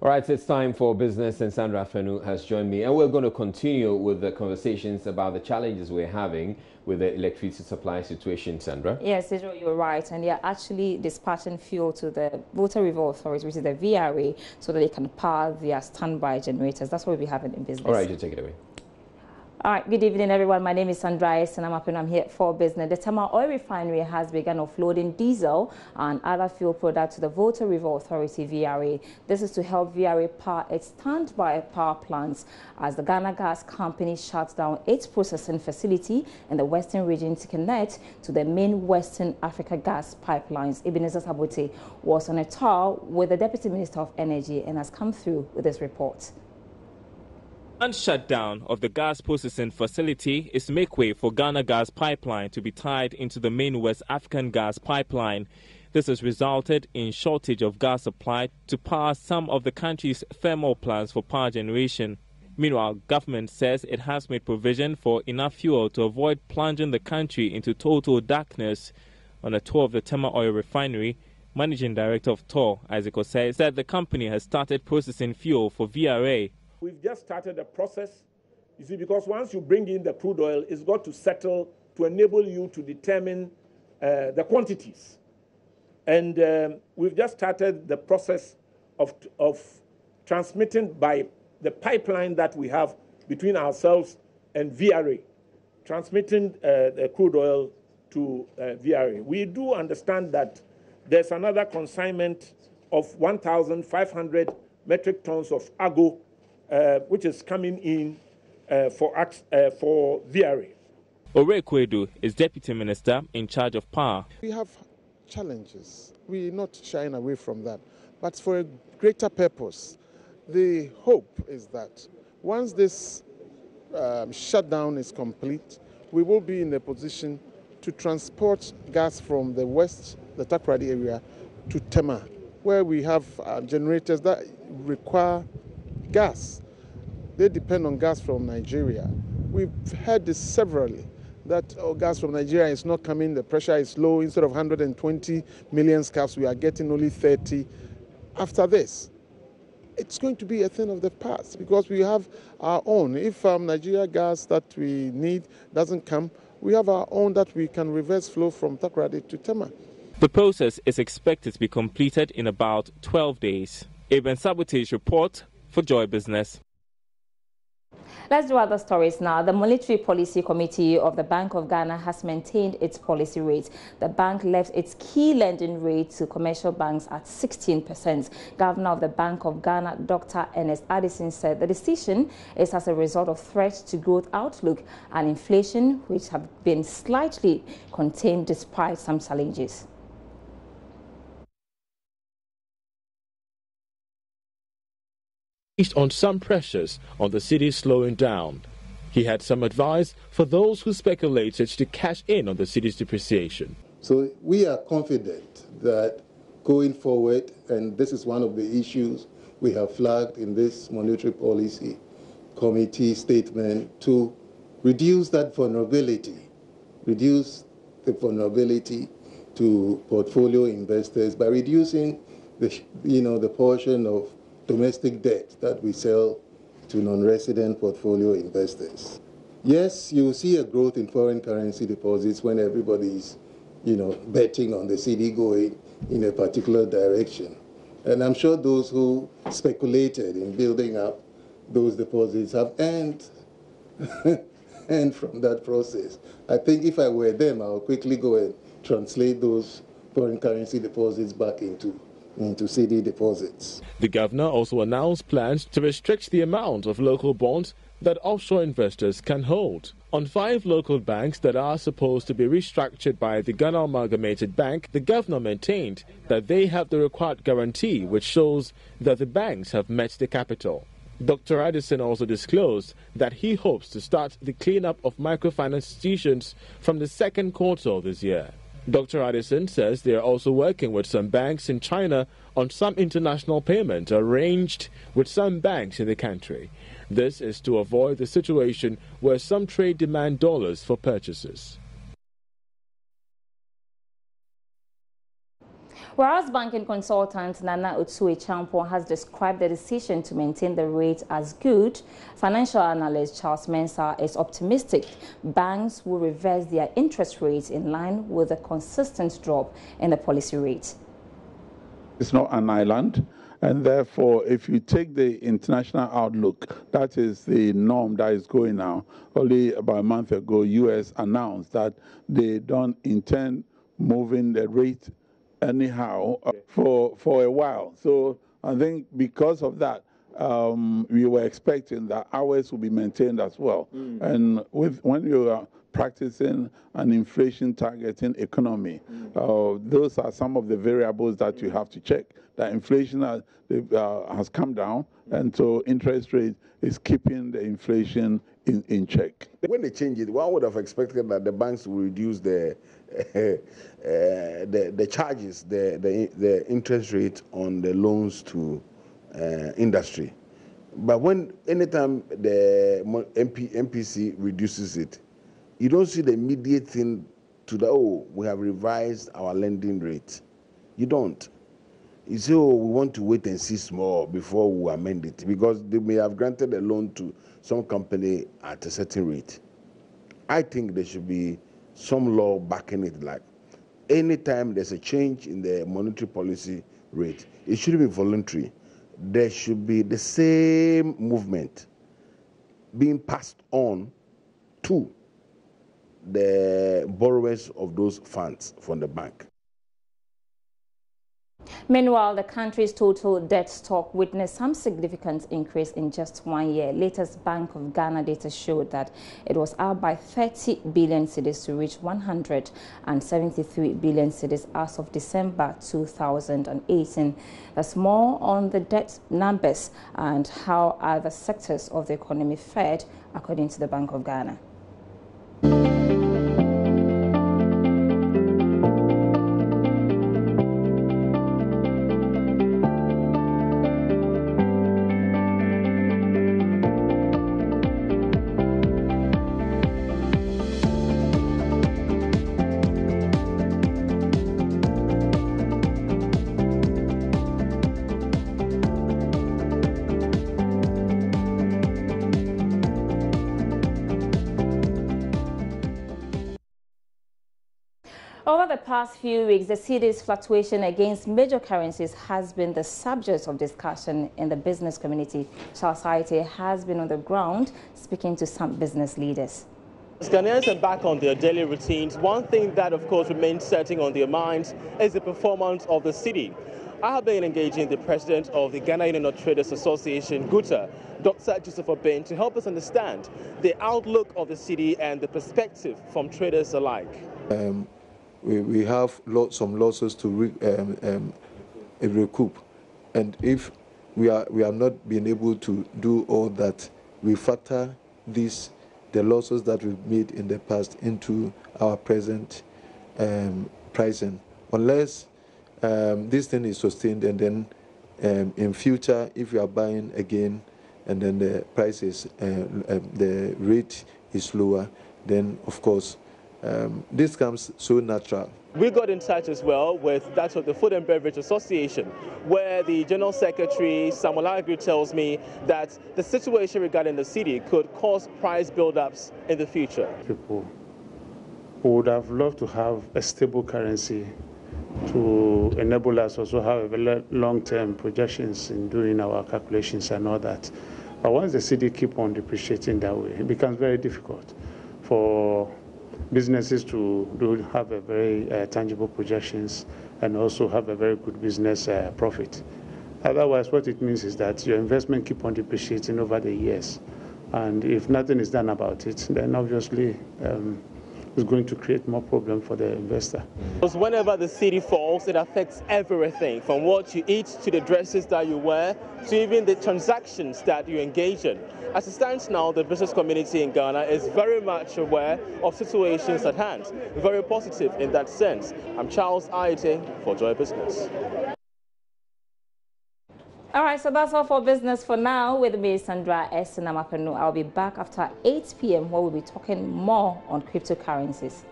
All right, it's time for business, and Sandra Fenu has joined me, and we're going to continue with the conversations about the challenges we're having with the electricity supply situation. Sandra? Yes, Israel, you're right, and they're actually dispatching fuel to the Volta River Authority, which is the VRA, so that they can power their standby generators. That's what we'll be having in business. All right, you take it away. All right, good evening, everyone. My name is Sandra and I'm here for business. The Tema Oil Refinery has begun offloading diesel and other fuel products to the Volta River Authority, VRA. This is to help VRA power its standby power plants as the Ghana Gas Company shuts down its processing facility in the western region to connect to the main Western Africa gas pipelines. Ebenezer Sabote was on a tour with the Deputy Minister of Energy and has come through with this report. And shutdown of the gas processing facility is make way for Ghana Gas Pipeline to be tied into the main West African gas pipeline. This has resulted in shortage of gas supply to power some of the country's thermal plants for power generation. Meanwhile, government says it has made provision for enough fuel to avoid plunging the country into total darkness. On a tour of the Tema Oil Refinery, Managing Director of TOR, Isaac Osei, said the company has started processing fuel for VRA. We've just started the process, you see, because once you bring in the crude oil, it's got to settle to enable you to determine the quantities. And we've just started the process of transmitting by the pipeline that we have between ourselves and VRA, transmitting the crude oil to VRA. We do understand that there's another consignment of 1,500 metric tons of AGO which is coming in for VRA. Ore Kwedu is Deputy Minister in charge of power. We have challenges. We're not shying away from that. But for a greater purpose, the hope is that once this shutdown is complete, we will be in a position to transport gas from the west, the Takoradi area, to Tema, where we have generators that require gas. They depend on gas from Nigeria. We've heard this severally, that gas from Nigeria is not coming, the pressure is low. Instead of 120 million scf, we are getting only 30. After this, it's going to be a thing of the past because we have our own. If Nigeria gas that we need doesn't come, we have our own that we can reverse flow from Takoradi to Tema. The process is expected to be completed in about 12 days. Eben Sabotage report for Joy Business. Let's do other stories now. The Monetary Policy Committee of the Bank of Ghana has maintained its policy rate. The bank left its key lending rate to commercial banks at 16%. Governor of the Bank of Ghana, Dr. Ernest Addison, said the decision is as a result of threats to growth outlook and inflation, which have been slightly contained despite some challenges. On some pressures on the city slowing down. He had some advice for those who speculated to cash in on the city's depreciation. So we are confident that going forward, and this is one of the issues we have flagged in this Monetary Policy Committee statement, to reduce that vulnerability, reduce the vulnerability to portfolio investors by reducing the portion of domestic debt that we sell to non-resident portfolio investors. Yes, you see a growth in foreign currency deposits when everybody's, betting on the cedi going in a particular direction. And I'm sure those who speculated in building up those deposits have earned from that process. I think if I were them, I would quickly go and translate those foreign currency deposits back into cedi deposits. The governor also announced plans to restrict the amount of local bonds that offshore investors can hold. On 5 local banks that are supposed to be restructured by the Ghana Amalgamated Bank, the governor maintained that they have the required guarantee, which shows that the banks have met the capital. Dr. Addison also disclosed that he hopes to start the cleanup of microfinance institutions from the second quarter of this year. Dr. Addison says they are also working with some banks in China on some international payments arranged with some banks in the country. This is to avoid the situation where some trade demand dollars for purchases. Whereas banking consultant Nana Otsue Champon has described the decision to maintain the rate as good, financial analyst Charles Mensah is optimistic banks will reverse their interest rates in line with a consistent drop in the policy rate. It's not an island, and therefore, if you take the international outlook, that is the norm that is going now. Only about a month ago, U.S. announced that they don't intend moving the rate anyhow for a while. So I think because of that, we were expecting that ours will be maintained as well. And when you are practicing an inflation targeting economy, those are some of the variables that you have to check. That inflation has come down, and so interest rate is keeping the inflation in check. When they change it, one would have expected that the banks will reduce the charges, the interest rate on the loans to industry. But anytime the MPC reduces it, you don't see the immediate thing to the, oh, we have revised our lending rate. You don't. You say, oh, we want to wait and see small before we amend it, because they may have granted a loan to some company at a certain rate. I think there should be some law backing it, like anytime there's a change in the monetary policy rate, it shouldn't be voluntary. There should be the same movement being passed on to the borrowers of those funds from the bank. Meanwhile, the country's total debt stock witnessed some significant increase in just 1 year. Latest Bank of Ghana data showed that it was up by 30 billion cedis to reach 173 billion cedis as of December 2018. That's more on the debt numbers and how other sectors of the economy fared, according to the Bank of Ghana. Over the past few weeks, the cedi's fluctuation against major currencies has been the subject of discussion in the business community. Charles Saite has been on the ground speaking to some business leaders. As Ghanaians are back on their daily routines, one thing that, of course, remains setting on their minds is the performance of the cedi. I have been engaging the president of the Ghana Union of Traders Association, GUTA, Dr. Joseph Obeng, to help us understand the outlook of the cedi and the perspective from traders alike. We have some losses to recoup, and if we are not being able to do all that, we factor the losses that we've made in the past into our present pricing. Unless this thing is sustained, and then in future, if you are buying again, and then the price is the rate is lower, then of course. This comes so natural. We got in touch as well with that of the Food and Beverage Association, where the General Secretary, Samuel Agri, tells me that the situation regarding the cedi could cause price build-ups in the future. People would have loved to have a stable currency to enable us also have a long-term projections in doing our calculations and all that. But once the cedi keep on depreciating that way, it becomes very difficult for businesses to have a very tangible projections and also have a very good business profit. Otherwise, what it means is that your investment keep on depreciating over the years. And if nothing is done about it, then obviously it's going to create more problem for the investor. Because whenever the cedi falls, it affects everything, from what you eat to the dresses that you wear to even the transactions that you engage in. As it stands now, the business community in Ghana is very much aware of situations at hand, very positive in that sense. I'm Charles Aite for Joy Business. All right, so that's all for business for now. With me, Sandra S. Namapenu. I'll be back after 8 p.m. where we'll be talking more on cryptocurrencies.